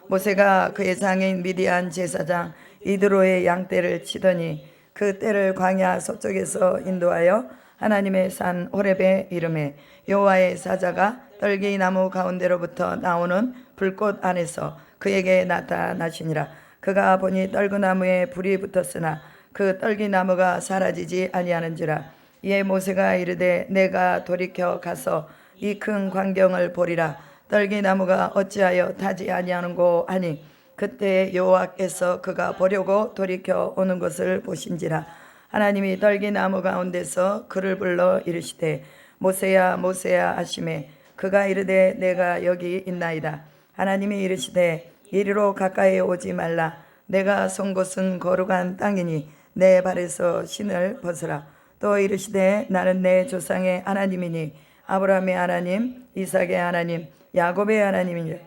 모세가 그의 장인 미디안 제사장 이드로의 양떼를 치더니 그 떼를 광야 서쪽에서 인도하여 하나님의 산 호렙에 이르매 여호와의 사자가 떨기나무 가운데로부터 나오는 불꽃 안에서 그에게 나타나시니라. 그가 보니 떨기나무에 불이 붙었으나 그 떨기나무가 사라지지 아니하는지라. 이에 모세가 이르되 내가 돌이켜 가서 이 큰 광경을 보리라. 떨기나무가 어찌하여 타지 아니하는고 하니 그때 여호와께서 그가 보려고 돌이켜 오는 것을 보신지라. 하나님이 떨기나무 가운데서 그를 불러 이르시되 모세야 모세야 하시매 그가 이르되 내가 여기 있나이다. 하나님이 이르시되 이리로 가까이 오지 말라. 내가 선 곳은 거룩한 땅이니 내 발에서 신을 벗으라. 또 이르시되 나는 내 조상의 하나님이니 아브라함의 하나님 이삭의 하나님 야곱의 하나님이니라.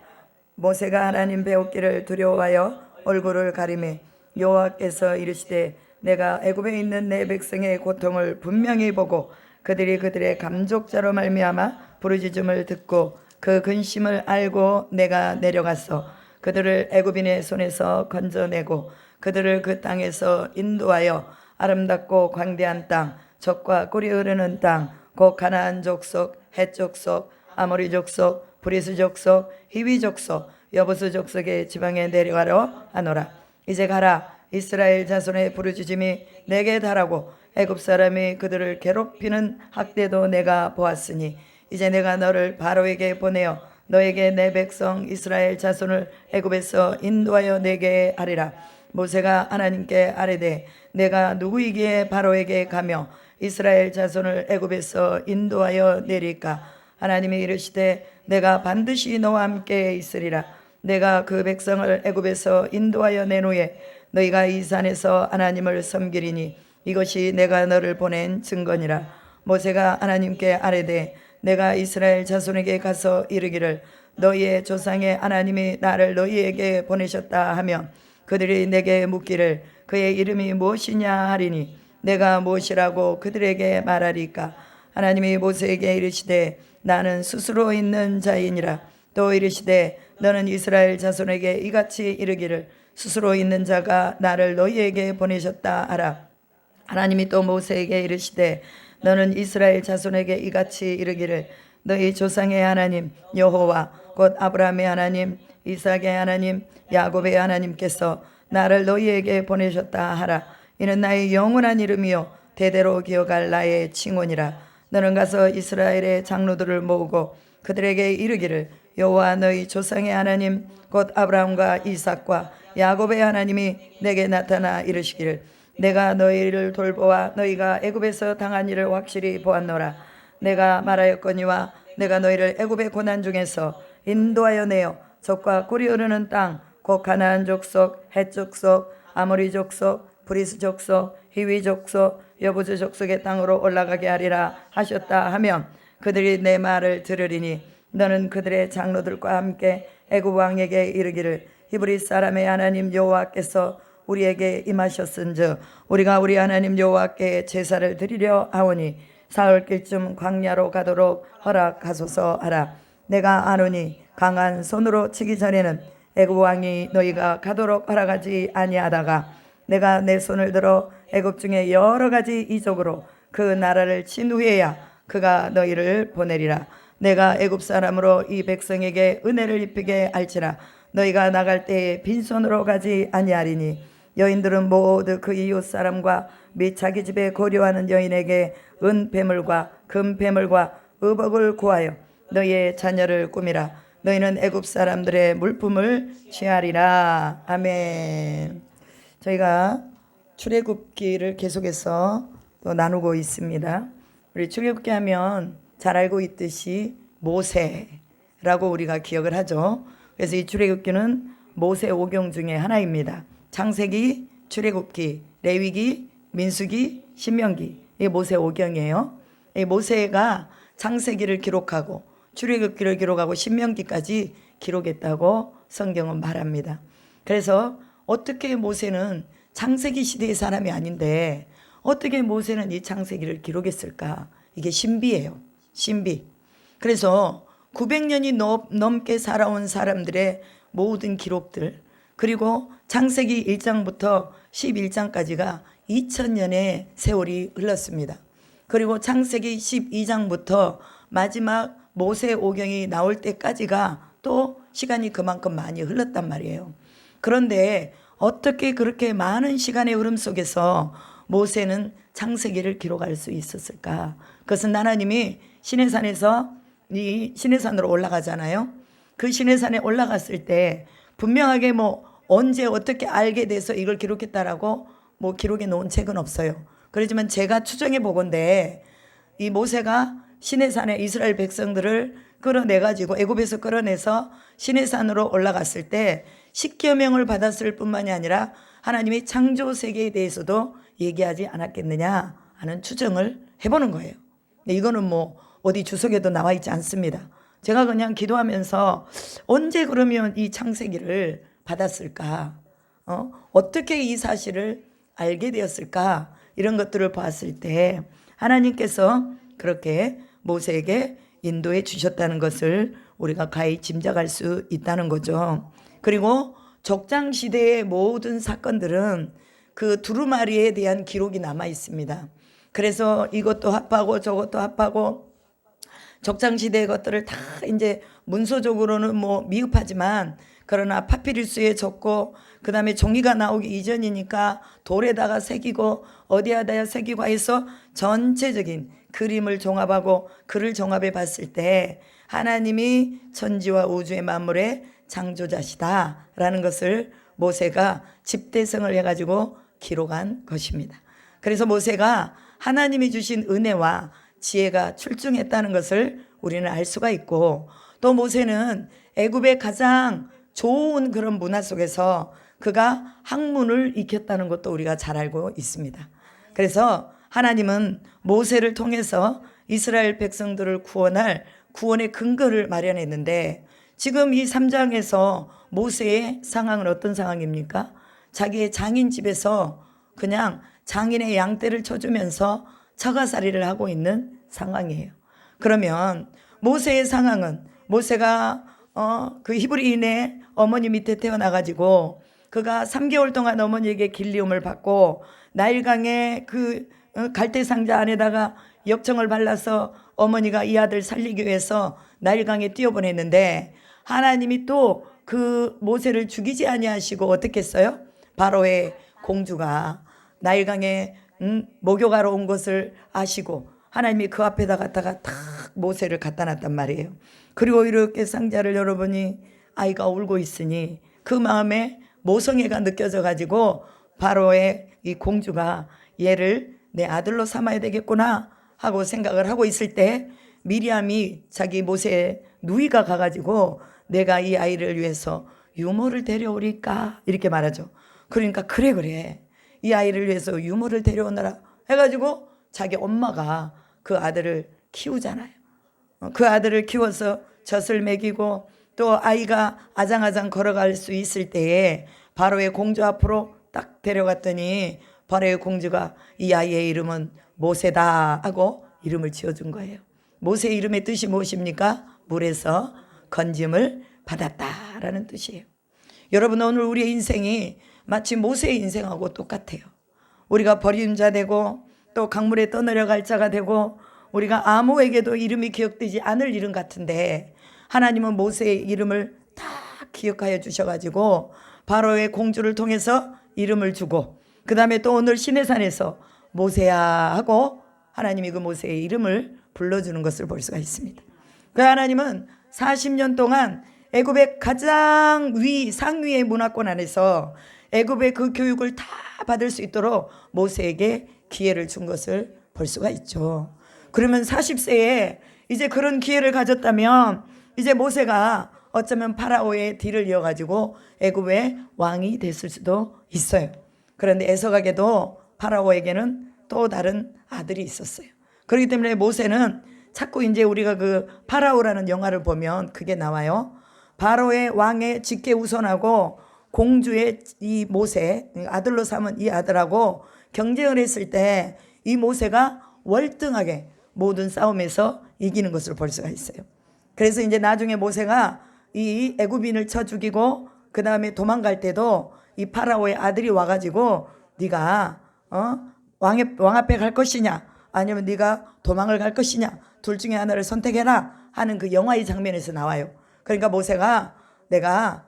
모세가 하나님 배우기를 두려워하여 얼굴을 가리매 여호와께서 이르시되 내가 애굽에 있는 내 백성의 고통을 분명히 보고 그들이 그들의 감족자로 말미암아 부르짖음을 듣고 그 근심을 알고 내가 내려가서 그들을 애굽인의 손에서 건져내고 그들을 그 땅에서 인도하여 아름답고 광대한 땅 젖과 꿀이 흐르는 땅 곧 가나안 족속 헷 족속 아모리 족속 브리스 족속 히위 족속 여부스 족속의 지방에 내려가려 하노라. 이제 가라. 이스라엘 자손의 부르짖음이 내게 달하고 애굽 사람이 그들을 괴롭히는 학대도 내가 보았으니 이제 내가 너를 바로에게 보내어 너에게 내 백성 이스라엘 자손을 애굽에서 인도하여 내게 하리라. 모세가 하나님께 아뢰되 내가 누구이기에 바로에게 가며 이스라엘 자손을 애굽에서 인도하여 내릴까? 하나님이 이르시되 내가 반드시 너와 함께 있으리라. 내가 그 백성을 애굽에서 인도하여 낸 후에 너희가 이 산에서 하나님을 섬기리니 이것이 내가 너를 보낸 증거니라. 모세가 하나님께 아뢰되 내가 이스라엘 자손에게 가서 이르기를 너희의 조상의 하나님이 나를 너희에게 보내셨다 하면 그들이 내게 묻기를 그의 이름이 무엇이냐 하리니 내가 무엇이라고 그들에게 말하리까? 하나님이 모세에게 이르시되 나는 스스로 있는 자이니라. 또 이르시되 너는 이스라엘 자손에게 이같이 이르기를 스스로 있는 자가 나를 너희에게 보내셨다 하라. 하나님이 또 모세에게 이르시되 너는 이스라엘 자손에게 이같이 이르기를 너희 조상의 하나님 여호와 곧 아브라함의 하나님 이삭의 하나님 야곱의 하나님께서 나를 너희에게 보내셨다 하라. 이는 나의 영원한 이름이요 대대로 기억할 나의 칭호니라. 너는 가서 이스라엘의 장로들을 모으고 그들에게 이르기를 여호와 너희 조상의 하나님 곧 아브라함과 이삭과 야곱의 하나님이 내게 나타나 이르시기를 내가 너희를 돌보아 너희가 애굽에서 당한 일을 확실히 보았노라. 내가 말하였거니와 내가 너희를 애굽의 고난 중에서 인도하여 내어 젖과 꿀이 흐르는 땅 곧 가나안 족속 헷 족속 아모리 족속 브리스 족속 히위 족속 여부스 족속의 땅으로 올라가게 하리라 하셨다 하면 그들이 내 말을 들으리니 너는 그들의 장로들과 함께 애굽 왕에게 이르기를 히브리 사람의 하나님 여호와께서 우리에게 임하셨은즉 우리가 우리 하나님 여호와께 제사를 드리려 하오니 사흘길쯤 광야로 가도록 허락하소서 하라. 내가 아노니 강한 손으로 치기 전에는 애굽 왕이 너희가 가도록 허락하지 아니하다가 내가 내 손을 들어 애굽 중에 여러 가지 이적으로 그 나라를 친 후에야 그가 너희를 보내리라. 내가 애굽 사람으로 이 백성에게 은혜를 입히게 할지라. 너희가 나갈 때에 빈손으로 가지 아니하리니 여인들은 모두 그 이웃 사람과 및 자기 집에 거류하는 여인에게 은폐물과 금폐물과 의복을 구하여 너희의 자녀를 꾸미라. 너희는 애굽 사람들의 물품을 취하리라. 아멘. 저희가 출애굽기를 계속해서 또 나누고 있습니다. 우리 출애굽기 하면 잘 알고 있듯이 모세라고 우리가 기억을 하죠. 그래서 이 출애굽기는 모세 오경 중에 하나입니다. 창세기, 출애굽기, 레위기, 민수기, 신명기. 이게 모세 오경이에요. 이 모세가 창세기를 기록하고 출애굽기를 기록하고 신명기까지 기록했다고 성경은 말합니다. 그래서 어떻게 모세는 창세기 시대의 사람이 아닌데 어떻게 모세는 이 창세기를 기록했을까? 이게 신비예요. 신비. 그래서 900년이 넘게 살아온 사람들의 모든 기록들, 그리고 창세기 1장부터 11장까지가 2000년의 세월이 흘렀습니다. 그리고 창세기 12장부터 마지막 모세오경이 나올 때까지가 또 시간이 그만큼 많이 흘렀단 말이에요. 그런데 어떻게 그렇게 많은 시간의 흐름 속에서 모세는 창세기를 기록할 수 있었을까? 그것은 하나님이 시내산에서 이 시내산으로 올라가잖아요. 그 시내산에 올라갔을 때 분명하게 언제 어떻게 알게 돼서 이걸 기록했다라고 기록해 놓은 책은 없어요. 그렇지만 제가 추정해 보건대 이 모세가 시내산에 이스라엘 백성들을 끌어내가지고 애굽에서 끌어내서 시내산으로 올라갔을 때 십계명을 받았을 뿐만이 아니라 하나님의 창조 세계에 대해서도 얘기하지 않았겠느냐 하는 추정을 해보는 거예요. 이거는 어디 주석에도 나와 있지 않습니다. 제가 그냥 기도하면서 언제 그러면 이 창세기를 받았을까? 어떻게 이 사실을 알게 되었을까? 이런 것들을 봤을 때 하나님께서 그렇게 모세에게 인도해 주셨다는 것을 우리가 가히 짐작할 수 있다는 거죠. 그리고 적장시대의 모든 사건들은 그 두루마리에 대한 기록이 남아 있습니다. 그래서 이것도 합하고 저것도 합하고 적장시대의 것들을 다 이제 문서적으로는 미흡하지만 그러나 파피루스에 적고 그 다음에 종이가 나오기 이전이니까 돌에다가 새기고 어디에다가 새기고 해서 전체적인 그림을 종합하고 글을 종합해 봤을 때 하나님이 천지와 우주의 만물의 창조자시다 라는 것을 모세가 집대성을 해가지고 기록한 것입니다. 그래서 모세가 하나님이 주신 은혜와 지혜가 출중했다는 것을 우리는 알 수가 있고, 또 모세는 애굽의 가장 좋은 그런 문화 속에서 그가 학문을 익혔다는 것도 우리가 잘 알고 있습니다. 그래서 하나님은 모세를 통해서 이스라엘 백성들을 구원할 구원의 근거를 마련했는데, 지금 이 3장에서 모세의 상황은 어떤 상황입니까? 자기의 장인 집에서 그냥 장인의 양떼를 쳐주면서 처가살이를 하고 있는 상황이에요. 그러면 모세의 상황은, 모세가 그 히브리인의 어머니 밑에 태어나가지고 그가 3개월 동안 어머니에게 길리움을 받고 나일강의 그 갈대 상자 안에다가 역청을 발라서 어머니가 이 아들 살리기 위해서 나일강에 뛰어보냈는데, 하나님이 또 그 모세를 죽이지 아니하시고 어떻게 했어요? 바로의 공주가 나일강에 목욕하러 온 것을 아시고 하나님이 그 앞에다 갖다가 탁 모세를 갖다 놨단 말이에요. 그리고 이렇게 상자를 열어보니 아이가 울고 있으니 그 마음에 모성애가 느껴져 가지고 바로의 이 공주가 얘를 내 아들로 삼아야 되겠구나 하고 생각을 하고 있을 때, 미리암이 자기 모세의 누이가 가가지고 내가 이 아이를 위해서 유모를 데려오리까 이렇게 말하죠. 그러니까 그래 이 아이를 위해서 유모를 데려오너라 해가지고 자기 엄마가 그 아들을 키우잖아요. 그 아들을 키워서 젖을 먹이고 또 아이가 아장아장 걸어갈 수 있을 때에 바로의 공주 앞으로 딱 데려갔더니 바로의 공주가 이 아이의 이름은 모세다 하고 이름을 지어준 거예요. 모세의 이름의 뜻이 무엇입니까? 물에서 건짐을 받았다라는 뜻이에요. 여러분, 오늘 우리의 인생이 마치 모세의 인생하고 똑같아요. 우리가 버림자 되고 또 강물에 떠내려갈 자가 되고 우리가 아무에게도 이름이 기억되지 않을 이름 같은데, 하나님은 모세의 이름을 다 기억하여 주셔가지고 바로의 공주를 통해서 이름을 주고, 그 다음에 또 오늘 시내산에서 모세야 하고 하나님이 그 모세의 이름을 불러주는 것을 볼 수가 있습니다. 그 하나님은 40년 동안 애굽의 가장 상위의 문화권 안에서 애굽의 그 교육을 다 받을 수 있도록 모세에게 기회를 준 것을 볼 수가 있죠. 그러면 40세에 이제 그런 기회를 가졌다면 이제 모세가 어쩌면 파라오의 뒤를 이어가지고 애굽의 왕이 됐을 수도 있어요. 그런데 애석하게도 파라오에게는 또 다른 아들이 있었어요. 그렇기 때문에 모세는 자꾸 이제 우리가 그 파라오라는 영화를 보면 그게 나와요. 바로의 왕의 직계 우선하고 공주의 이 모세, 아들로 삼은 이 아들하고 경쟁을 했을 때 이 모세가 월등하게 모든 싸움에서 이기는 것을 볼 수가 있어요. 그래서 이제 나중에 모세가 이 애굽인을 쳐 죽이고 그 다음에 도망갈 때도 이 파라오의 아들이 와가지고 네가 왕 앞에 갈 것이냐 아니면 네가 도망을 갈 것이냐 둘 중에 하나를 선택해라 하는 그 영화의 장면에서 나와요. 그러니까 모세가 내가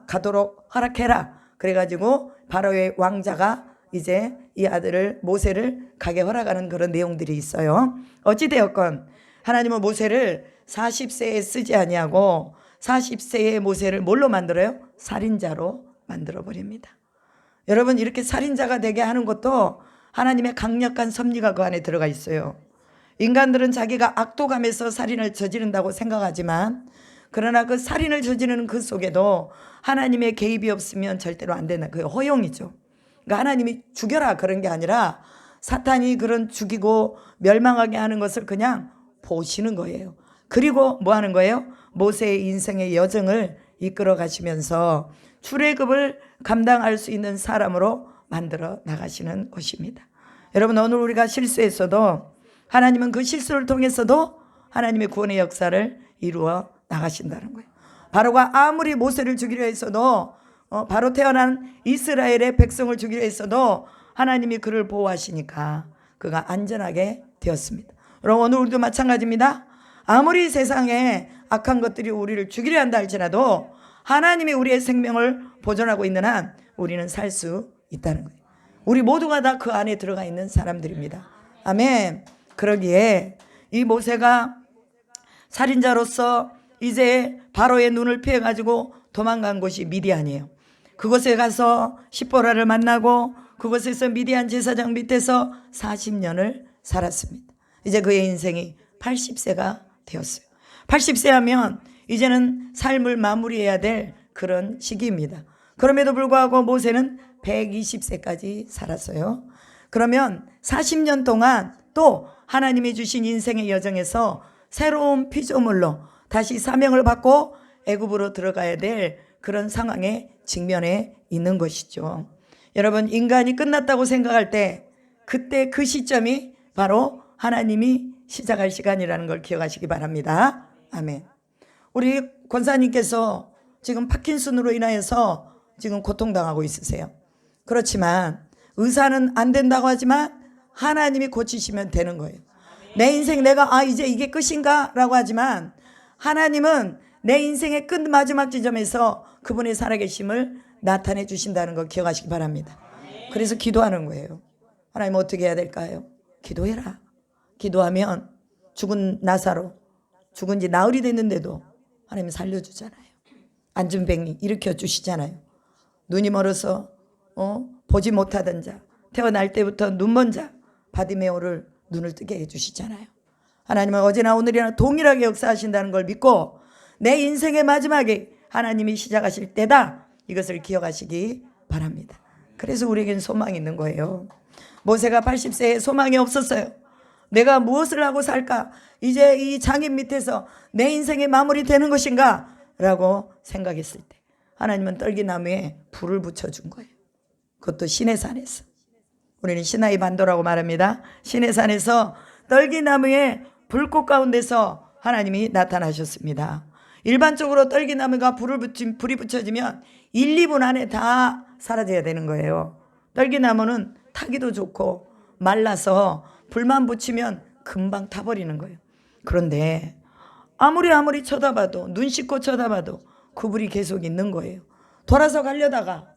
가도록 허락해라 그래가지고 바로의 왕자가 이제 이 아들을 모세를 가게 허락하는 그런 내용들이 있어요. 어찌되었건 하나님은 모세를 40세에 쓰지 아니하고 40세의 모세를 뭘로 만들어요? 살인자로 만들어 버립니다. 여러분 이렇게 살인자가 되게 하는 것도 하나님의 강력한 섭리가 그 안에 들어가 있어요. 인간들은 자기가 악도감에서 살인을 저지른다고 생각하지만 그러나 그 살인을 저지르는 그 속에도 하나님의 개입이 없으면 절대로 안 된다. 그게 허용이죠. 그러니까 하나님이 죽여라 그런 게 아니라 사탄이 그런 죽이고 멸망하게 하는 것을 그냥 보시는 거예요. 그리고 뭐 하는 거예요? 모세의 인생의 여정을 이끌어 가시면서 출애굽을 감당할 수 있는 사람으로 만들어 나가시는 것입니다. 여러분 오늘 우리가 실수했어도 하나님은 그 실수를 통해서도 하나님의 구원의 역사를 이루어 나가신다는 거예요. 바로가 아무리 모세를 죽이려 했어도 바로 태어난 이스라엘의 백성을 죽이려 했어도 하나님이 그를 보호하시니까 그가 안전하게 되었습니다. 그럼 오늘 우리도 마찬가지입니다. 아무리 세상에 악한 것들이 우리를 죽이려 한다 할지라도 하나님이 우리의 생명을 보존하고 있는 한 우리는 살 수 있다는 거예요. 우리 모두가 다 그 안에 들어가 있는 사람들입니다. 아멘. 그러기에 이 모세가 살인자로서 이제 바로의 눈을 피해가지고 도망간 곳이 미디안이에요. 그곳에 가서 십보라를 만나고 그곳에서 미디안 제사장 밑에서 40년을 살았습니다. 이제 그의 인생이 80세가 되었어요. 80세 하면 이제는 삶을 마무리해야 될 그런 시기입니다. 그럼에도 불구하고 모세는 120세까지 살았어요. 그러면 40년 동안 또 하나님이 주신 인생의 여정에서 새로운 피조물로 다시 사명을 받고 애굽으로 들어가야 될 그런 상황에 직면해 있는 것이죠. 여러분 인간이 끝났다고 생각할 때 그때 그 시점이 바로 하나님이 시작할 시간이라는 걸 기억하시기 바랍니다. 아멘. 우리 권사님께서 지금 파킨슨으로 인하여서 지금 고통당하고 있으세요. 그렇지만 의사는 안 된다고 하지만 하나님이 고치시면 되는 거예요. 내 인생 내가 이제 이게 끝인가 라고 하지만 하나님은 내 인생의 끝 마지막 지점에서 그분의 살아계심을 나타내 주신다는 걸 기억하시기 바랍니다. 그래서 기도하는 거예요. 하나님 어떻게 해야 될까요? 기도해라. 기도하면 죽은 나사로 죽은 지 나흘이 됐는데도 하나님 살려주잖아요. 안진뱅이 일으켜 주시잖아요. 눈이 멀어서 보지 못하던 자 태어날 때부터 눈먼 자 바디메오를 눈을 뜨게 해주시잖아요. 하나님은 어제나 오늘이나 동일하게 역사하신다는 걸 믿고 내 인생의 마지막에 하나님이 시작하실 때다 이것을 기억하시기 바랍니다. 그래서 우리에겐 소망이 있는 거예요. 모세가 80세에 소망이 없었어요. 내가 무엇을 하고 살까? 이제 이 장인 밑에서 내 인생이 마무리되는 것인가? 라고 생각했을 때 하나님은 떨기나무에 불을 붙여준 거예요. 그것도 시내산에서. 우리는 시나이 반도라고 말합니다. 시내산에서 떨기나무에 불꽃 가운데서 하나님이 나타나셨습니다. 일반적으로 떨기나무가 불이 붙여지면 1, 2분 안에 다 사라져야 되는 거예요. 떨기나무는 타기도 좋고 말라서 불만 붙이면 금방 타버리는 거예요. 그런데 아무리 쳐다봐도 눈 씻고 쳐다봐도 그 불이 계속 있는 거예요. 돌아서 가려다가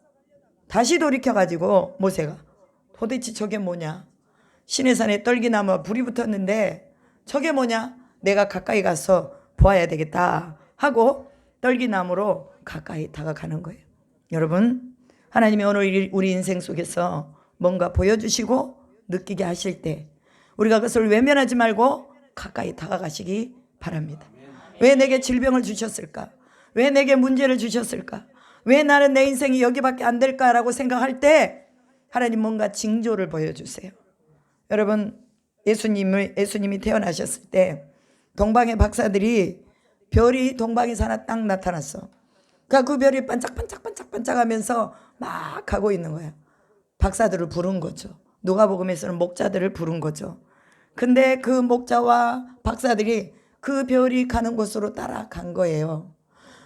다시 돌이켜가지고 모세가 도대체 저게 뭐냐? 시내산에 떨기나무와 불이 붙었는데 저게 뭐냐? 내가 가까이 가서 보아야 되겠다 하고 떨기나무로 가까이 다가가는 거예요. 여러분 하나님이 오늘 우리 인생 속에서 뭔가 보여주시고 느끼게 하실 때 우리가 그것을 외면하지 말고 가까이 다가가시기 바랍니다. 왜 내게 질병을 주셨을까? 왜 내게 문제를 주셨을까? 왜 나는 내 인생이 여기밖에 안 될까라고 생각할 때 하나님 뭔가 징조를 보여주세요. 여러분 예수님이 태어나셨을 때 동방의 박사들이 별이 동방에서 하나 딱 나타났어. 그러니까 그 별이 반짝반짝하면서 막 가고 있는 거야. 박사들을 부른 거죠. 누가복음에서는 목자들을 부른 거죠. 근데 그 목자와 박사들이 그 별이 가는 곳으로 따라간 거예요.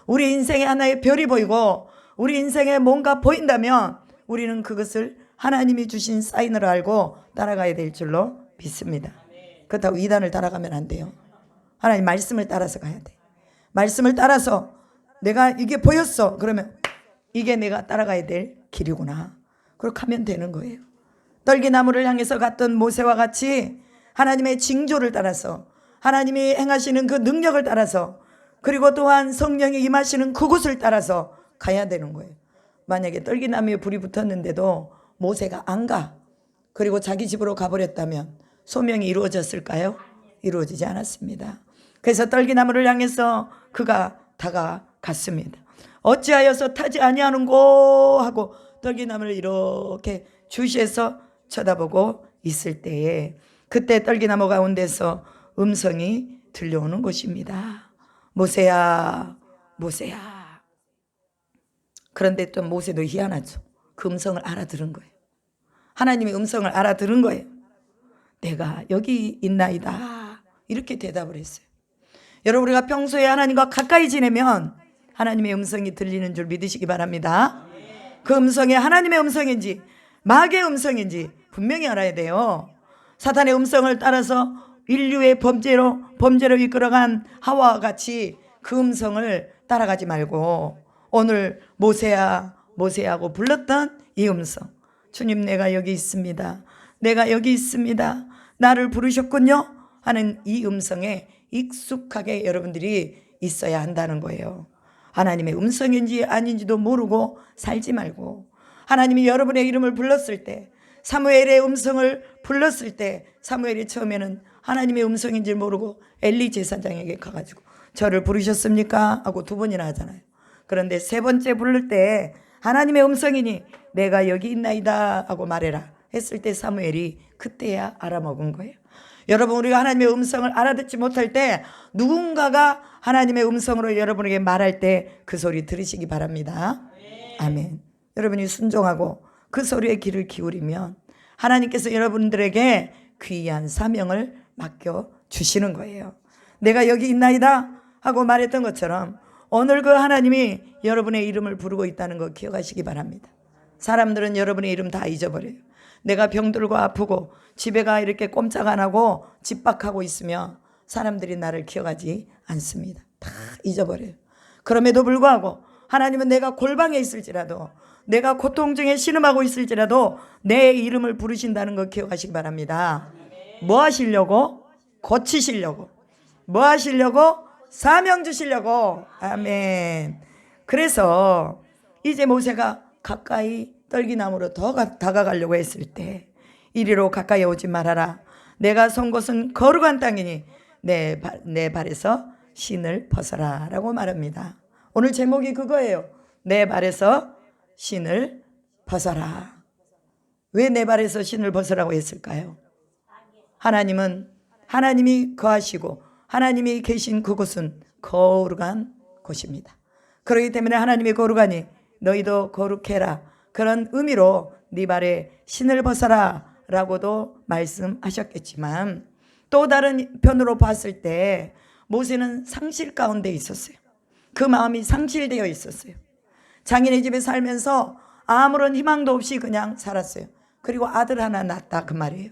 우리 인생에 하나의 별이 보이고 우리 인생에 뭔가 보인다면 우리는 그것을 하나님이 주신 사인으로 알고 따라가야 될 줄로 믿습니다. 그렇다고 이단을 따라가면 안 돼요. 하나님 말씀을 따라서 가야 돼. 말씀을 따라서 내가 이게 보였어. 그러면 이게 내가 따라가야 될 길이구나. 그렇게 하면 되는 거예요. 떨기나무를 향해서 갔던 모세와 같이 하나님의 징조를 따라서 하나님이 행하시는 그 능력을 따라서 그리고 또한 성령이 임하시는 그곳을 따라서 가야 되는 거예요. 만약에 떨기나무에 불이 붙었는데도 모세가 안 가. 그리고 자기 집으로 가버렸다면 소명이 이루어졌을까요? 이루어지지 않았습니다. 그래서 떨기나무를 향해서 그가 다가갔습니다. 어찌하여서 타지 아니하는고 하고 떨기나무를 이렇게 주시해서 쳐다보고 있을 때에 그때 떨기나무 가운데서 음성이 들려오는 것입니다. 모세야, 모세야. 그런데 또 모세도 희한하죠. 그 음성을 알아들은 거예요. 하나님의 음성을 알아들은 거예요. 내가 여기 있나이다. 이렇게 대답을 했어요. 여러분, 우리가 평소에 하나님과 가까이 지내면 하나님의 음성이 들리는 줄 믿으시기 바랍니다. 그 음성이 하나님의 음성인지 마귀의 음성인지 분명히 알아야 돼요. 사탄의 음성을 따라서 인류의 범죄로 이끌어간 하와와 같이 그 음성을 따라가지 말고 오늘 모세야 모세하고 불렀던 이 음성, 주님 내가 여기 있습니다. 내가 여기 있습니다. 나를 부르셨군요 하는 이 음성에 익숙하게 여러분들이 있어야 한다는 거예요. 하나님의 음성인지 아닌지도 모르고 살지 말고 하나님이 여러분의 이름을 불렀을 때 사무엘의 음성을 불렀을 때 사무엘이 처음에는 하나님의 음성인지 모르고 엘리 제사장에게 가가지고 저를 부르셨습니까? 하고 2번이나 하잖아요. 그런데 3번째 부를 때 하나님의 음성이니 내가 여기 있나이다 하고 말해라 했을 때 사무엘이 그때야 알아먹은 거예요. 여러분, 우리가 하나님의 음성을 알아듣지 못할 때 누군가가 하나님의 음성으로 여러분에게 말할 때 그 소리 들으시기 바랍니다. 아멘. 여러분이 순종하고 그 소리에 귀를 기울이면 하나님께서 여러분들에게 귀한 사명을 맡겨주시는 거예요. 내가 여기 있나이다 하고 말했던 것처럼 오늘 그 하나님이 여러분의 이름을 부르고 있다는 거 기억하시기 바랍니다. 사람들은 여러분의 이름 다 잊어버려요. 내가 병들고 아프고 집에가 이렇게 꼼짝 안 하고 집박하고 있으면 사람들이 나를 기억하지 않습니다. 다 잊어버려요. 그럼에도 불구하고 하나님은 내가 골방에 있을지라도 내가 고통 중에 신음하고 있을지라도 내 이름을 부르신다는 거 기억하시기 바랍니다. 뭐 하시려고? 고치시려고. 뭐 하시려고? 사명 주시려고. 아멘. 그래서 이제 모세가 가까이 떨기나무로 더 다가가려고 했을 때 이리로 가까이 오지 말아라. 내가 선 곳은 거룩한 땅이니 내 발에서 신을 벗어라 라고 말합니다. 오늘 제목이 그거예요. 내 발에서 신을 벗어라. 왜 내 발에서 신을 벗으라고 했을까요? 하나님이 거하시고 하나님이 계신 그곳은 거룩한 곳입니다. 그렇기 때문에 하나님이 거룩하니 너희도 거룩해라. 그런 의미로 네 발에 신을 벗어라 라고도 말씀하셨겠지만 또 다른 편으로 봤을 때 모세는 상실 가운데 있었어요. 그 마음이 상실되어 있었어요. 장인의 집에 살면서 아무런 희망도 없이 그냥 살았어요. 그리고 아들 하나 낳았다 그 말이에요.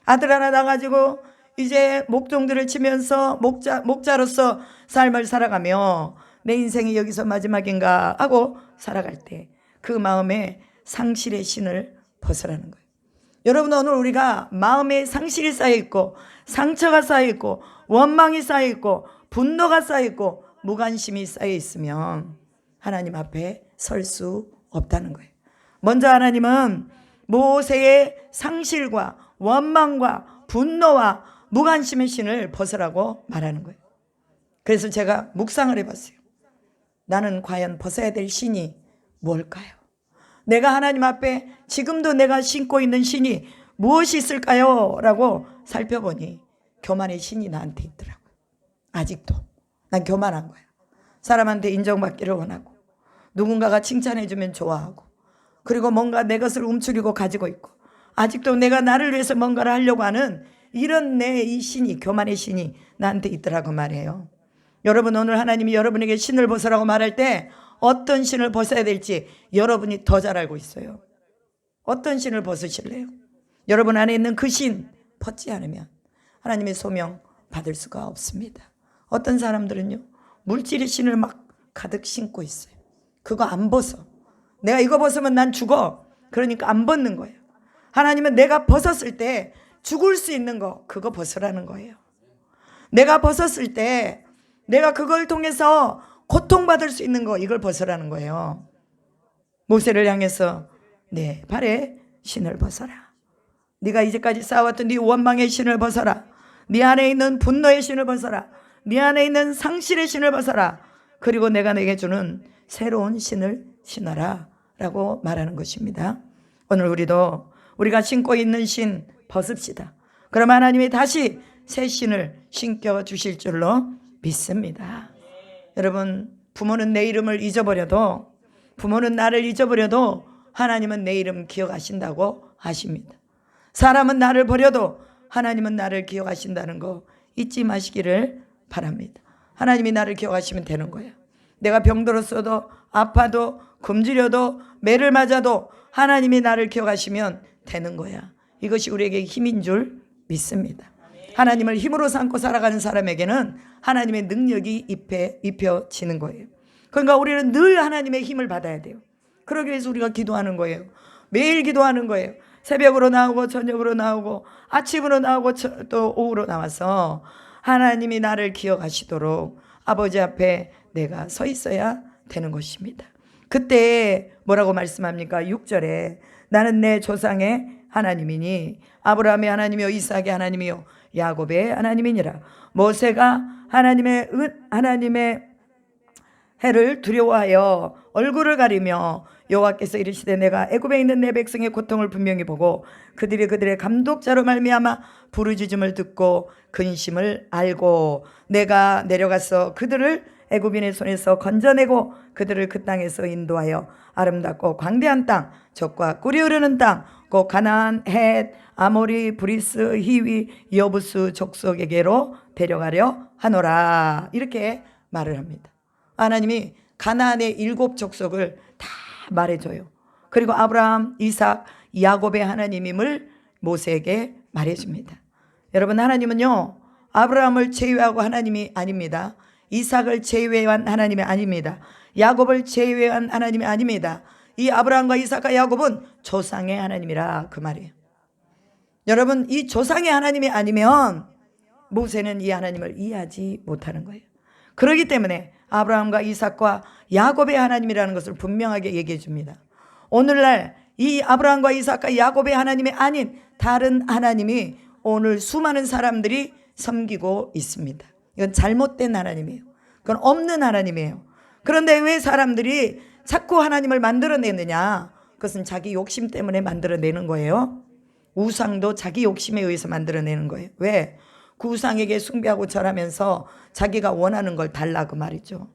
아들 하나 낳아가지고 이제 목종들을 치면서 목자로서 삶을 살아가며 내 인생이 여기서 마지막인가 하고 살아갈 때 그 마음에 상실의 신을 벗으라는 거예요. 여러분, 오늘 우리가 마음에 상실이 쌓여있고 상처가 쌓여있고 원망이 쌓여있고 분노가 쌓여있고 무관심이 쌓여있으면 하나님 앞에 설 수 없다는 거예요. 먼저 하나님은 모세의 상실과 원망과 분노와 무관심의 신을 벗으라고 말하는 거예요. 그래서 제가 묵상을 해봤어요. 나는 과연 벗어야 될 신이 뭘까요? 내가 하나님 앞에 지금도 내가 신고 있는 신이 무엇이 있을까요? 라고 살펴보니 교만의 신이 나한테 있더라고요. 아직도 난 교만한 거야. 사람한테 인정받기를 원하고 누군가가 칭찬해주면 좋아하고 그리고 뭔가 내 것을 움츠리고 가지고 있고 아직도 내가 나를 위해서 뭔가를 하려고 하는 이런 내 이 신이 교만의 신이 나한테 있더라고 말이에요. 여러분, 오늘 하나님이 여러분에게 신을 벗으라고 말할 때 어떤 신을 벗어야 될지 여러분이 더 잘 알고 있어요. 어떤 신을 벗으실래요? 여러분 안에 있는 그 신 벗지 않으면 하나님의 소명 받을 수가 없습니다. 어떤 사람들은요, 물질의 신을 막 가득 신고 있어요. 그거 안 벗어. 내가 이거 벗으면 난 죽어. 그러니까 안 벗는 거예요. 하나님은 내가 벗었을 때 죽을 수 있는 거, 그거 벗으라는 거예요. 내가 벗었을 때 내가 그걸 통해서 고통받을 수 있는 거, 이걸 벗으라는 거예요. 모세를 향해서 네 발에 신을 벗어라. 네가 이제까지 쌓아왔던 네 원망의 신을 벗어라. 네 안에 있는 분노의 신을 벗어라. 네 안에 있는 상실의 신을 벗어라. 그리고 내가 내게 주는 새로운 신을 신어라 라고 말하는 것입니다. 오늘 우리도 우리가 신고 있는 신 벗읍시다. 그러면 하나님이 다시 새 신을 신겨 주실 줄로 믿습니다. 여러분, 부모는 내 이름을 잊어버려도, 부모는 나를 잊어버려도 하나님은 내 이름 기억하신다고 하십니다. 사람은 나를 버려도 하나님은 나를 기억하신다는 거 잊지 마시기를 바랍니다. 하나님이 나를 기억하시면 되는 거예요. 내가 병들었어도, 아파도, 굶주려도, 매를 맞아도 하나님이 나를 기억하시면 되는 거야. 이것이 우리에게 힘인 줄 믿습니다. 하나님을 힘으로 삼고 살아가는 사람에게는 하나님의 능력이 입혀지는 거예요. 그러니까 우리는 늘 하나님의 힘을 받아야 돼요. 그러기 위해서 우리가 기도하는 거예요. 매일 기도하는 거예요. 새벽으로 나오고 저녁으로 나오고 아침으로 나오고 또 오후로 나와서 하나님이 나를 기억하시도록 아버지 앞에 내가 서 있어야 되는 것입니다. 그때 뭐라고 말씀합니까? 6절에 나는 내 조상의 하나님이니 아브라함의 하나님이요 이삭의 하나님이요 야곱의 하나님이니라. 모세가 하나님의 해를 두려워하여 얼굴을 가리며 여호와께서 이르시되 내가 애굽에 있는 내 백성의 고통을 분명히 보고 그들의 감독자로 말미암아 부르짖음을 듣고 근심을 알고 내가 내려가서 그들을 애굽인의 손에서 건져내고 그들을 그 땅에서 인도하여 아름답고 광대한 땅, 젖과 꿀이 흐르는 땅, 곧 가나안, 헷, 아모리, 브리스, 히위, 여부스 족속에게로 데려가려 하노라. 이렇게 말을 합니다. 하나님이 가나안의 7 족속을 다 말해줘요. 그리고 아브라함, 이삭, 야곱의 하나님임을 모세에게 말해줍니다. 여러분, 하나님은요 아브라함을 제외하고 하나님이 아닙니다. 이삭을 제외한 하나님이 아닙니다. 야곱을 제외한 하나님이 아닙니다. 이 아브라함과 이삭과 야곱은 조상의 하나님이라 그 말이에요. 여러분, 이 조상의 하나님이 아니면 모세는 이 하나님을 이해하지 못하는 거예요. 그렇기 때문에 아브라함과 이삭과 야곱의 하나님이라는 것을 분명하게 얘기해 줍니다. 오늘날 이 아브라함과 이삭과 야곱의 하나님이 아닌 다른 하나님이 오늘 수많은 사람들이 섬기고 있습니다. 이건 잘못된 하나님이에요. 그건 없는 하나님이에요. 그런데 왜 사람들이 자꾸 하나님을 만들어내느냐? 그것은 자기 욕심 때문에 만들어내는 거예요. 우상도 자기 욕심에 의해서 만들어내는 거예요. 왜? 그 우상에게 숭배하고 절하면서 자기가 원하는 걸 달라 그 말이죠.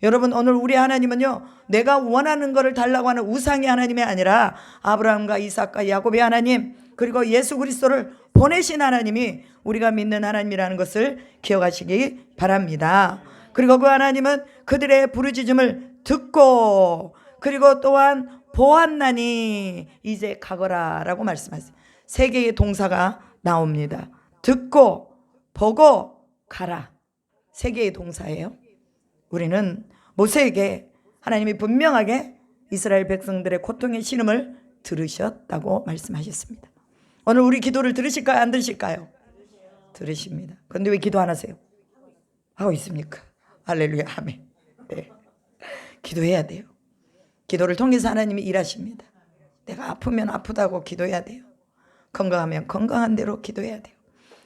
여러분, 오늘 우리 하나님은요 내가 원하는 것을 달라고 하는 우상의 하나님이 아니라 아브라함과 이삭과 야곱의 하나님, 그리고 예수 그리스도를 보내신 하나님이 우리가 믿는 하나님이라는 것을 기억하시기 바랍니다. 그리고 그 하나님은 그들의 부르짖음을 듣고 그리고 또한 보았나니 이제 가거라 라고 말씀하세요. 3개의 동사가 나옵니다. 듣고 보고 가라. 3개의 동사예요. 우리는 모세에게 하나님이 분명하게 이스라엘 백성들의 고통의 신음을 들으셨다고 말씀하셨습니다. 오늘 우리 기도를 들으실까요? 안 들으실까요? 들으십니다. 그런데 왜 기도 안 하세요? 하고 있습니까? 할렐루야, 아멘. 네. 기도해야 돼요. 기도를 통해서 하나님이 일하십니다. 내가 아프면 아프다고 기도해야 돼요. 건강하면 건강한 대로 기도해야 돼요.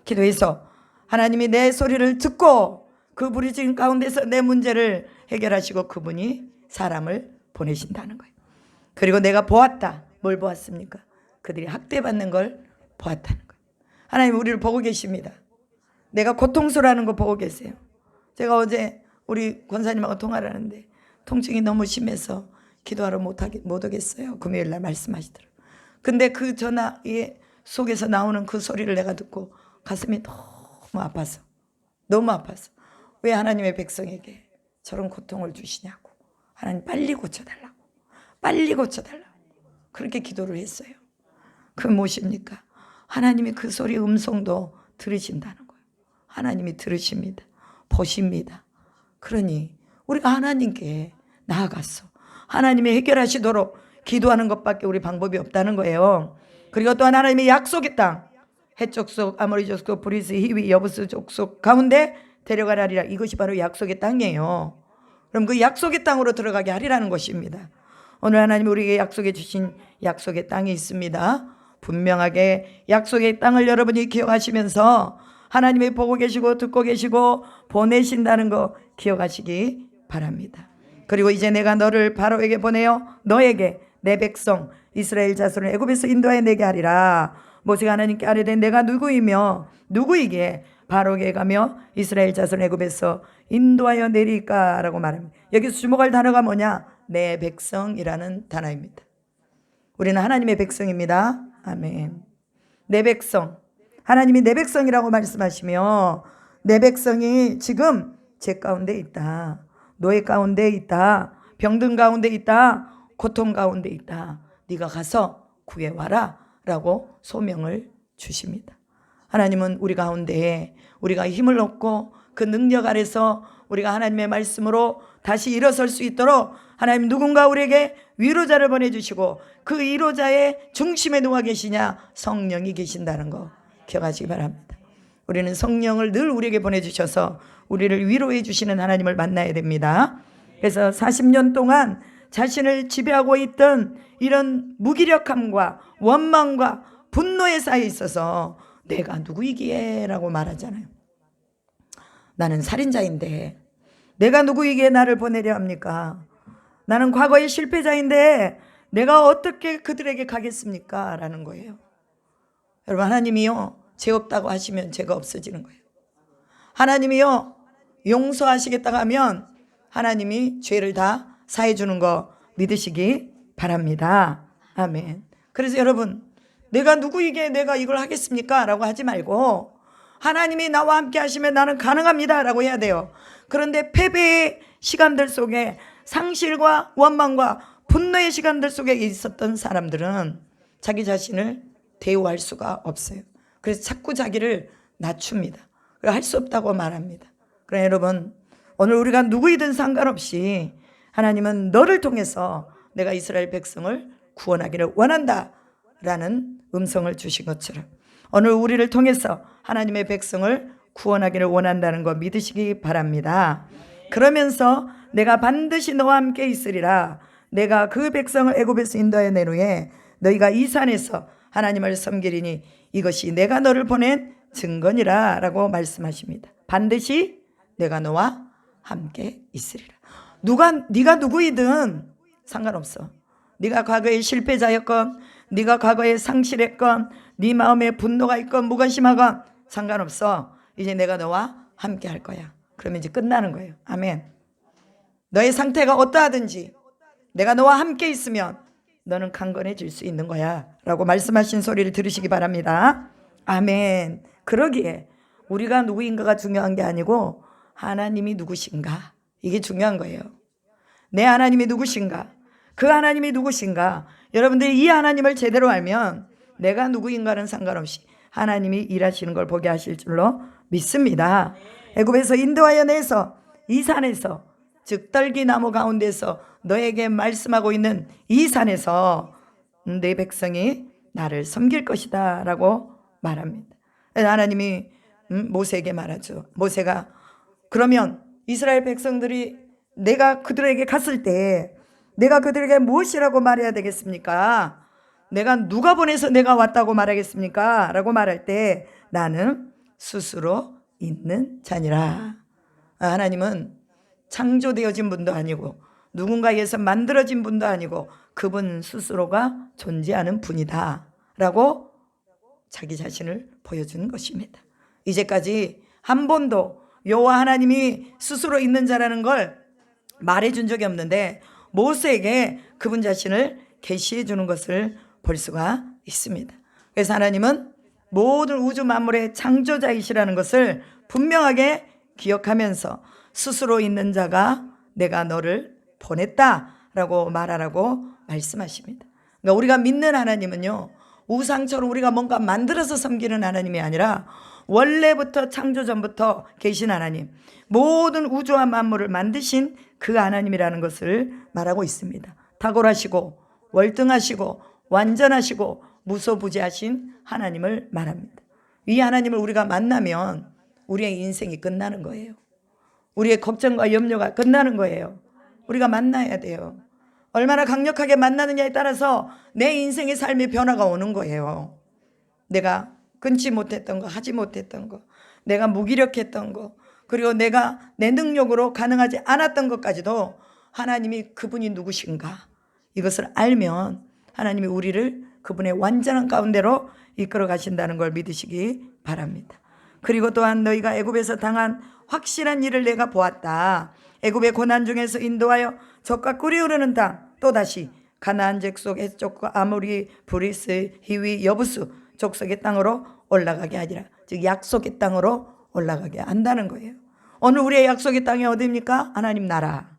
기도해서 하나님이 내 소리를 듣고 그 부르짖음 가운데서 내 문제를 해결하시고 그분이 사람을 보내신다는 거예요. 그리고 내가 보았다. 뭘 보았습니까? 그들이 학대받는 걸 보았다는 거예요. 하나님 우리를 보고 계십니다. 내가 고통스러워하는 거 보고 계세요. 제가 어제 우리 권사님하고 통화를 하는데 통증이 너무 심해서 기도하러 못 오겠어요. 금요일 날 말씀하시더라고요. 근데 그 전화 속에서 나오는 그 소리를 내가 듣고 가슴이 너무 아파서 왜 하나님의 백성에게 저런 고통을 주시냐고. 하나님 빨리 고쳐달라고. 빨리 고쳐달라고. 그렇게 기도를 했어요. 그 무엇입니까? 하나님이 그 소리 음성도 들으신다는 거예요. 하나님이 들으십니다. 보십니다. 그러니 우리가 하나님께 나아갔어. 하나님이 해결하시도록 기도하는 것밖에 우리 방법이 없다는 거예요. 그리고 또한 하나님의 약속의 땅, 해쪽 속, 아모리 족속, 브리스, 히위, 여부스 족속 가운데 데려가라 하리라. 이것이 바로 약속의 땅이에요. 그럼 그 약속의 땅으로 들어가게 하리라는 것입니다. 오늘 하나님이 우리에게 약속해 주신 약속의 땅이 있습니다. 분명하게 약속의 땅을 여러분이 기억하시면서 하나님이 보고 계시고 듣고 계시고 보내신다는 거 기억하시기 바랍니다. 그리고 이제 내가 너를 바로에게 보내어 너에게 내 백성 이스라엘 자손을 애굽에서 인도하여 내게 하리라. 모세가 하나님께 아뢰되 내가 누구이며 누구이기에 바로에게 가며 이스라엘 자손 애굽에서 인도하여 내릴까 라고 말합니다. 여기서 주목할 단어가 뭐냐? 내 백성이라는 단어입니다. 우리는 하나님의 백성입니다. 아멘. 내 백성, 하나님이 내 백성이라고 말씀하시며 내 백성이 지금 죄 가운데 있다, 노예 가운데 있다, 병든 가운데 있다, 고통 가운데 있다, 네가 가서 구해와라 라고 소명을 주십니다. 하나님은 우리 가운데에 우리가 힘을 얻고 그 능력 아래서 우리가 하나님의 말씀으로 다시 일어설 수 있도록 하나님 누군가 우리에게 위로자를 보내주시고 그 위로자의 중심에 누가 계시냐? 성령이 계신다는 거 기억하시기 바랍니다. 우리는 성령을 늘 우리에게 보내주셔서 우리를 위로해 주시는 하나님을 만나야 됩니다. 그래서 40년 동안 자신을 지배하고 있던 이런 무기력함과 원망과 분노에 쌓여 있어서 내가 누구이기에 라고 말하잖아요. 나는 살인자인데 내가 누구이기에 나를 보내려 합니까? 나는 과거의 실패자인데 내가 어떻게 그들에게 가겠습니까? 라는 거예요. 여러분, 하나님이요 죄 없다고 하시면 죄가 없어지는 거예요. 하나님이요 용서하시겠다고 하면 하나님이 죄를 다 사해 주는 거 믿으시기 바랍니다. 아멘. 그래서 여러분, 내가 누구이기에 내가 이걸 하겠습니까? 라고 하지 말고 하나님이 나와 함께 하시면 나는 가능합니다 라고 해야 돼요. 그런데 패배의 시간들 속에 상실과 원망과 분노의 시간들 속에 있었던 사람들은 자기 자신을 대우할 수가 없어요. 그래서 자꾸 자기를 낮춥니다. 할 수 없다고 말합니다. 그러나 여러분, 오늘 우리가 누구이든 상관없이 하나님은 너를 통해서 내가 이스라엘 백성을 구원하기를 원한다 라는 음성을 주신 것처럼 오늘 우리를 통해서 하나님의 백성을 구원하기를 원한다는 거 믿으시기 바랍니다. 그러면서 내가 반드시 너와 함께 있으리라. 내가 그 백성을 애굽에서 인도하여 낸 후에 너희가 이 산에서 하나님을 섬기리니 이것이 내가 너를 보낸 증거니라 라고 말씀하십니다. 반드시 내가 너와 함께 있으리라. 네가 누구이든 상관없어. 네가 과거에 실패자였건 네가 과거에 상실했건 네 마음에 분노가 있건 무관심하건 상관없어. 이제 내가 너와 함께 할 거야. 그러면 이제 끝나는 거예요. 아멘. 너의 상태가 어떠하든지 내가 너와 함께 있으면 너는 강건해질 수 있는 거야 라고 말씀하신 소리를 들으시기 바랍니다. 아멘. 그러기에 우리가 누구인가가 중요한 게 아니고 하나님이 누구신가, 이게 중요한 거예요. 내 하나님이 누구신가, 그 하나님이 누구신가. 여러분들이 이 하나님을 제대로 알면 내가 누구인가는 상관없이 하나님이 일하시는 걸 보게 하실 줄로 믿습니다. 애굽에서 인도하여 내서 이 산에서, 즉 떨기나무 가운데서 너에게 말씀하고 있는 이 산에서 내 백성이 나를 섬길 것이다 라고 말합니다. 하나님이 모세에게 말하죠. 모세가 그러면 이스라엘 백성들이 내가 그들에게 갔을 때 내가 그들에게 무엇이라고 말해야 되겠습니까? 내가 누가 보내서 내가 왔다고 말하겠습니까? 라고 말할 때 나는 스스로 있는 자니라. 하나님은 창조되어진 분도 아니고 누군가에서 만들어진 분도 아니고 그분 스스로가 존재하는 분이다 라고 자기 자신을 보여주는 것입니다. 이제까지 한 번도 여호와 하나님이 스스로 있는 자라는 걸 말해준 적이 없는데 모세에게 그분 자신을 계시해 주는 것을 볼 수가 있습니다. 그래서 하나님은 모든 우주 만물의 창조자이시라는 것을 분명하게 기억하면서 스스로 있는 자가 내가 너를 보냈다라고 말하라고 말씀하십니다. 그러니까 우리가 믿는 하나님은요, 우상처럼 우리가 뭔가 만들어서 섬기는 하나님이 아니라 원래부터 창조전부터 계신 하나님, 모든 우주와 만물을 만드신 그 하나님이라는 것을 말하고 있습니다. 탁월하시고 월등하시고 완전하시고 무소부지하신 하나님을 말합니다. 이 하나님을 우리가 만나면 우리의 인생이 끝나는 거예요. 우리의 걱정과 염려가 끝나는 거예요. 우리가 만나야 돼요. 얼마나 강력하게 만나느냐에 따라서 내 인생의 삶의 변화가 오는 거예요. 내가 끊지 못했던 거, 하지 못했던 거, 내가 무기력했던 거, 그리고 내가 내 능력으로 가능하지 않았던 것까지도 하나님이 그분이 누구신가, 이것을 알면 하나님이 우리를 그분의 완전한 가운데로 이끌어 가신다는 걸 믿으시기 바랍니다. 그리고 또한 너희가 애굽에서 당한 확실한 일을 내가 보았다. 애굽의 고난 중에서 인도하여 젖과 꿀이 흐르는 땅, 또다시 가나안 족속 헷족과 아모리, 브리스, 히위, 여부수 족속의 땅으로 올라가게 하리라. 즉 약속의 땅으로 올라가게 한다는 거예요. 오늘 우리의 약속의 땅이 어디입니까? 하나님 나라.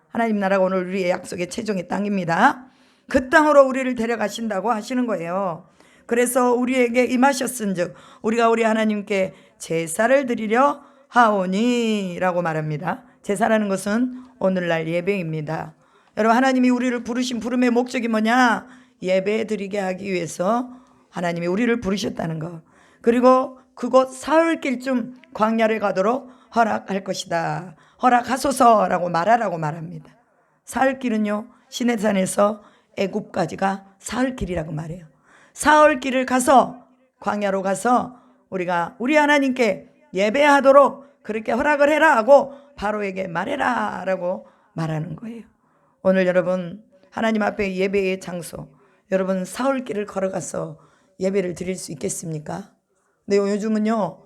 하나님 나라가 오늘 우리의 약속의 최종의 땅입니다. 그 땅으로 우리를 데려가신다고 하시는 거예요. 그래서 우리에게 임하셨은즉 우리가 우리 하나님께 제사를 드리려 하오니 라고 말합니다. 제사라는 것은 오늘날 예배입니다. 여러분, 하나님이 우리를 부르신 부름의 목적이 뭐냐? 예배 드리게 하기 위해서 하나님이 우리를 부르셨다는 것, 그리고 그곳 사흘길쯤 광야를 가도록 허락할 것이다. 허락하소서라고 말하라고 말합니다. 사흘길은요, 시내산에서 애굽까지가 사흘길이라고 말해요. 사흘길을 가서, 광야로 가서 우리가 우리 하나님께 예배하도록 그렇게 허락을 해라 하고 바로에게 말해라 라고 말하는 거예요. 오늘 여러분, 하나님 앞에 예배의 장소, 여러분 사흘길을 걸어가서 예배를 드릴 수 있겠습니까? 근데 요즘은요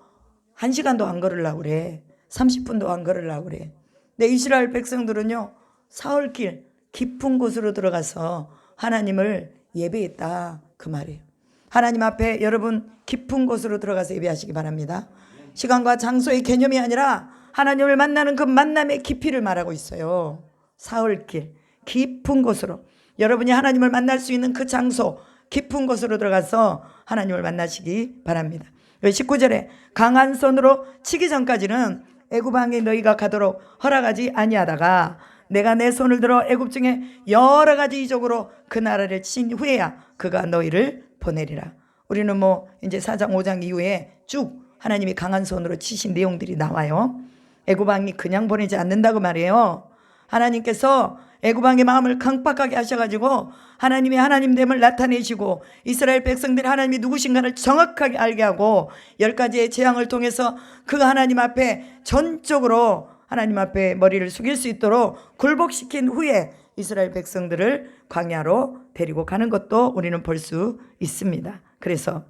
1시간도 안 걸으려고 그래. 30분도 안 걸으려고 그래. 근데 이스라엘 백성들은요 사흘길 깊은 곳으로 들어가서 하나님을 예배했다, 그 말이에요. 하나님 앞에 여러분 깊은 곳으로 들어가서 예배하시기 바랍니다. 시간과 장소의 개념이 아니라 하나님을 만나는 그 만남의 깊이를 말하고 있어요. 사흘길 깊은 곳으로, 여러분이 하나님을 만날 수 있는 그 장소 깊은 곳으로 들어가서 하나님을 만나시기 바랍니다. 19절에 강한 손으로 치기 전까지는 애굽 왕에 너희가 가도록 허락하지 아니하다가 내가 내 손을 들어 애굽 중에 여러 가지 이적으로 그 나라를 친 후에야 그가 너희를 보내리라. 우리는 뭐 이제 4장 5장 이후에 쭉 하나님이 강한 손으로 치신 내용들이 나와요. 애굽 왕이 그냥 보내지 않는다고 말이에요. 하나님께서 애굽 왕의 마음을 강팍하게 하셔가지고 하나님의 하나님됨을 나타내시고 이스라엘 백성들이 하나님이 누구신가를 정확하게 알게 하고 10가지의 재앙을 통해서 그 하나님 앞에 전적으로 하나님 앞에 머리를 숙일 수 있도록 굴복시킨 후에 이스라엘 백성들을 광야로 데리고 가는 것도 우리는 볼 수 있습니다. 그래서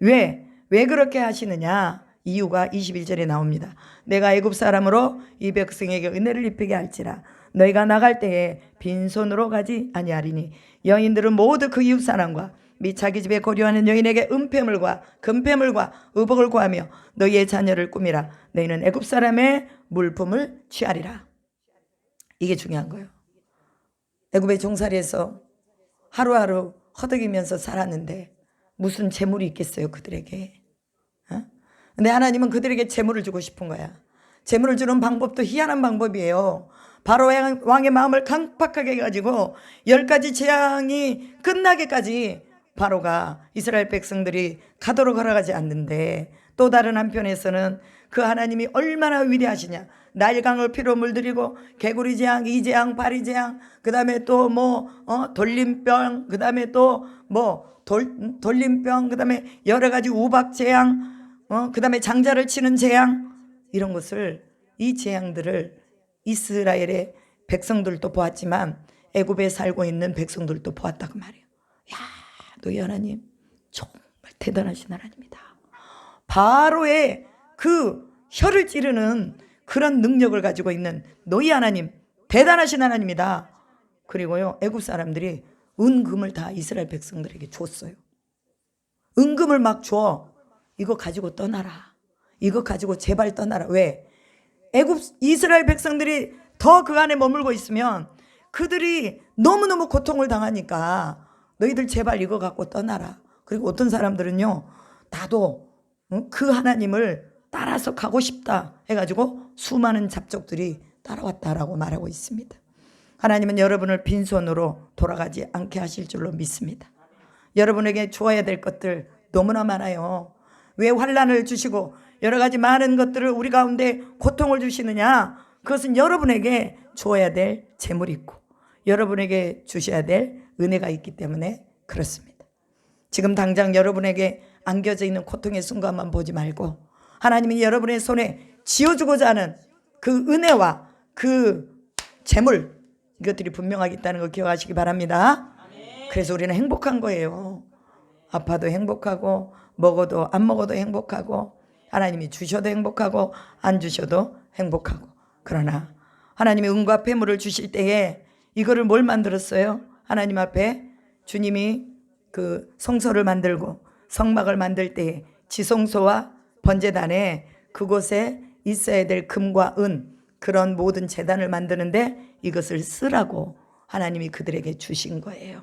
왜 그렇게 하시느냐? 이유가 21절에 나옵니다. 내가 애굽 사람으로 이 백성에게 은혜를 입히게 할지라 너희가 나갈 때에 빈손으로 가지 아니하리니 여인들은 모두 그 이웃 사람과 및 자기 집에 거류하는 여인에게 은폐물과 금폐물과 의복을 구하며 너희의 자녀를 꾸미라. 너희는 애굽 사람의 물품을 취하리라. 이게 중요한 거예요. 애굽의 종살이에서 하루하루 허덕이면서 살았는데 무슨 재물이 있겠어요 그들에게? 근데 하나님은 그들에게 재물을 주고 싶은 거야. 재물을 주는 방법도 희한한 방법이에요. 바로 왕의 마음을 강팍하게 해가지고 10가지 재앙이 끝나게까지 바로가 이스라엘 백성들이 가도록 허락하지 않는데, 또 다른 한편에서는 그 하나님이 얼마나 위대하시냐. 나일강을 피로 물들이고 개구리 재앙, 이재앙, 바리재앙, 그 다음에 또 돌림병, 그 다음에 또 돌림병, 그 다음에 여러 가지 우박 재앙, 그 다음에 장자를 치는 재앙, 이런 것을, 이 재앙들을 이스라엘의 백성들도 보았지만 애굽에 살고 있는 백성들도 보았다고 말이에요. 야, 너희 하나님 정말 대단하신 하나님이다. 바로의 그 혀를 찌르는 그런 능력을 가지고 있는 너희 하나님 대단하신 하나님이다. 그리고요 애굽 사람들이 은금을 다 이스라엘 백성들에게 줬어요. 은금을 막 줘. 이거 가지고 떠나라. 이거 가지고 제발 떠나라. 왜? 이스라엘 백성들이 더 그 안에 머물고 있으면 그들이 너무너무 고통을 당하니까 너희들 제발 이거 갖고 떠나라. 그리고 어떤 사람들은요, 나도 그 하나님을 따라서 가고 싶다 해가지고 수많은 잡족들이 따라왔다라고 말하고 있습니다. 하나님은 여러분을 빈손으로 돌아가지 않게 하실 줄로 믿습니다. 여러분에게 주어야 될 것들 너무나 많아요. 왜 환난을 주시고 여러 가지 많은 것들을 우리 가운데 고통을 주시느냐? 그것은 여러분에게 주어야 될 재물이 있고 여러분에게 주셔야 될 은혜가 있기 때문에 그렇습니다. 지금 당장 여러분에게 안겨져 있는 고통의 순간만 보지 말고 하나님이 여러분의 손에 쥐어주고자 하는 그 은혜와 그 재물, 이것들이 분명하게 있다는 거 기억하시기 바랍니다. 그래서 우리는 행복한 거예요. 아파도 행복하고 먹어도 안 먹어도 행복하고 하나님이 주셔도 행복하고 안 주셔도 행복하고. 그러나 하나님이 은과 폐물을 주실 때에 이거를 뭘 만들었어요? 하나님 앞에 주님이 그 성소를 만들고 성막을 만들 때에 지성소와 번제단에 그곳에 있어야 될 금과 은, 그런 모든 제단을 만드는데 이것을 쓰라고 하나님이 그들에게 주신 거예요.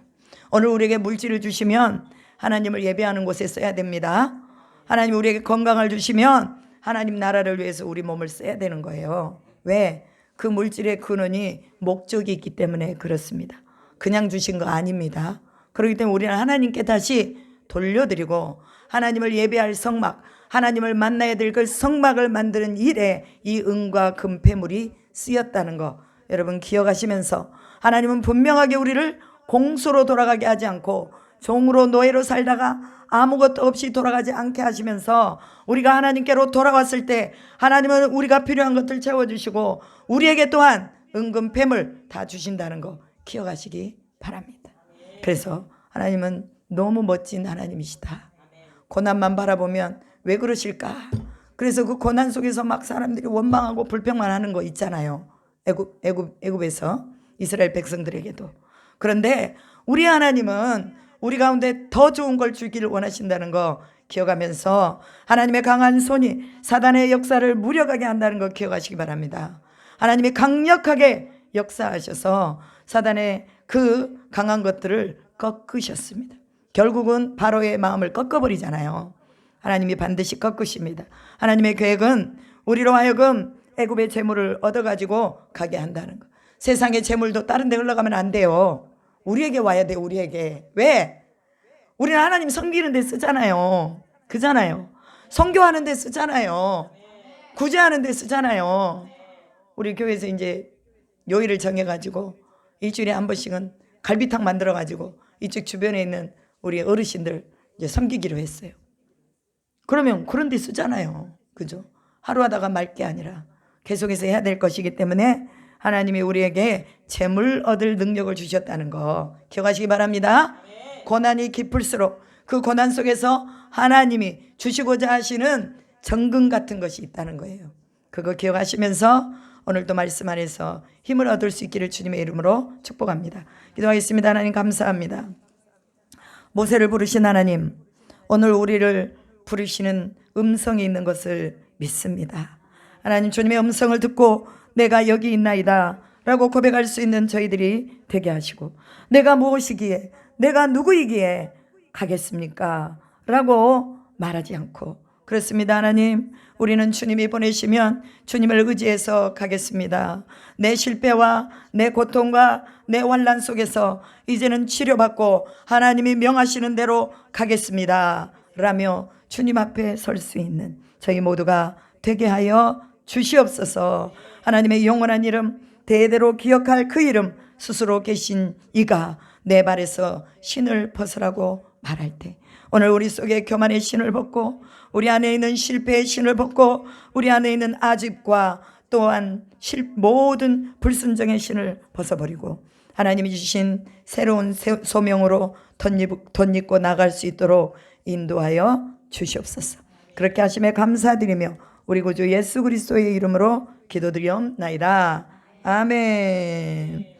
오늘 우리에게 물질을 주시면 하나님을 예배하는 곳에 써야 됩니다. 하나님 우리에게 건강을 주시면 하나님 나라를 위해서 우리 몸을 써야 되는 거예요. 왜? 그 물질의 근원이 목적이 있기 때문에 그렇습니다. 그냥 주신 거 아닙니다. 그렇기 때문에 우리는 하나님께 다시 돌려드리고 하나님을 예배할 성막, 하나님을 만나야 될 그 성막을 만드는 일에 이 은과 금 폐물이 쓰였다는 거 여러분 기억하시면서 하나님은 분명하게 우리를 공수로 돌아가게 하지 않고 종으로 노예로 살다가 아무것도 없이 돌아가지 않게 하시면서 우리가 하나님께로 돌아왔을 때 하나님은 우리가 필요한 것들 채워주시고 우리에게 또한 은금 폐물 다 주신다는 거 기억하시기 바랍니다. 그래서 하나님은 너무 멋진 하나님이시다. 고난만 바라보면 왜 그러실까? 그래서 그 고난 속에서 막 사람들이 원망하고 불평만 하는 거 있잖아요. 애굽에서 이스라엘 백성들에게도. 그런데 우리 하나님은 우리 가운데 더 좋은 걸 주기를 원하신다는 거 기억하면서 하나님의 강한 손이 사단의 역사를 무력하게 한다는 거 기억하시기 바랍니다. 하나님이 강력하게 역사하셔서 사단의 그 강한 것들을 꺾으셨습니다. 결국은 바로의 마음을 꺾어버리잖아요. 하나님이 반드시 꺾으십니다. 하나님의 계획은 우리로 하여금 애굽의 재물을 얻어가지고 가게 한다는 거. 세상의 재물도 다른 데 흘러가면 안 돼요. 우리에게 와야 돼요. 우리에게. 왜? 우리는 하나님 섬기는 데 쓰잖아요. 그잖아요. 선교하는 데 쓰잖아요. 구제하는 데 쓰잖아요. 우리 교회에서 이제 요일을 정해가지고 일주일에 한 번씩은 갈비탕 만들어가지고 이쪽 주변에 있는 우리 어르신들 이제 섬기기로 했어요. 그러면 그런 데 쓰잖아요. 그죠? 하루 하다가 말 게 아니라 계속해서 해야 될 것이기 때문에 하나님이 우리에게 재물 얻을 능력을 주셨다는 거 기억하시기 바랍니다. 고난이 깊을수록 그 고난 속에서 하나님이 주시고자 하시는 정금 같은 것이 있다는 거예요. 그거 기억하시면서 오늘도 말씀 안에서 힘을 얻을 수 있기를 주님의 이름으로 축복합니다. 기도하겠습니다. 하나님 감사합니다. 모세를 부르신 하나님, 오늘 우리를 부르시는 음성이 있는 것을 믿습니다. 하나님 주님의 음성을 듣고 내가 여기 있나이다 라고 고백할 수 있는 저희들이 되게 하시고 내가 무엇이기에 내가 누구이기에 가겠습니까? 라고 말하지 않고 그렇습니다. 하나님 우리는 주님이 보내시면 주님을 의지해서 가겠습니다. 내 실패와 내 고통과 내 환난 속에서 이제는 치료받고 하나님이 명하시는 대로 가겠습니다 라며 주님 앞에 설 수 있는 저희 모두가 되게 하여 주시옵소서. 하나님의 영원한 이름 대대로 기억할 그 이름 스스로 계신 이가 내 발에서 신을 벗으라고 말할 때 오늘 우리 속에 교만의 신을 벗고 우리 안에 있는 실패의 신을 벗고 우리 안에 있는 아집과 또한 모든 불순종의 신을 벗어버리고 하나님이 주신 새로운 소명으로 덧입고 나갈 수 있도록 인도하여 주시옵소서. 그렇게 하심에 감사드리며 우리 구주 예수 그리스도의 이름으로 기도드리옵나이다. 아멘.